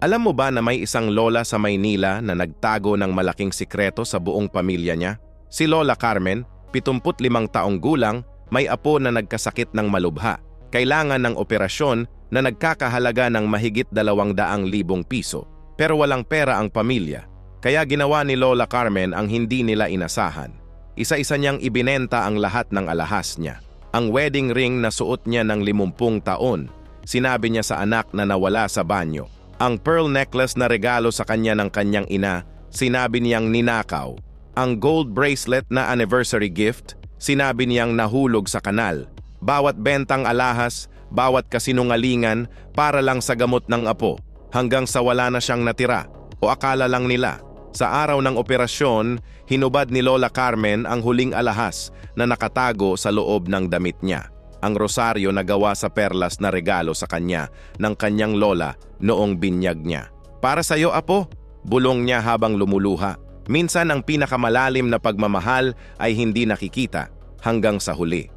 Alam mo ba na may isang lola sa Maynila na nagtago ng malaking sikreto sa buong pamilya niya? Si Lola Carmen, 75 taong gulang, may apo na nagkasakit ng malubha. Kailangan ng operasyon na nagkakahalaga ng mahigit 200,000 piso. Pero walang pera ang pamilya. Kaya ginawa ni Lola Carmen ang hindi nila inasahan. Isa-isa niyang ibinenta ang lahat ng alahas niya. Ang wedding ring na suot niya ng 50 taon, sinabi niya sa anak na nawala sa banyo. Ang pearl necklace na regalo sa kanya ng kanyang ina, sinabi niyang ninakaw. Ang gold bracelet na anniversary gift, sinabi niyang nahulog sa kanal. Bawat bentang alahas, bawat kasinungalingan para lang sa gamot ng apo, hanggang sa wala na siyang natira o akala lang nila. Sa araw ng operasyon, hinubad ni Lola Carmen ang huling alahas na nakatago sa loob ng damit niya. Ang rosaryo na gawa sa perlas na regalo sa kanya ng kanyang lola noong binyag niya. Para sa iyo, apo, bulong niya habang lumuluha. Minsan ang pinakamalalim na pagmamahal ay hindi nakikita hanggang sa huli.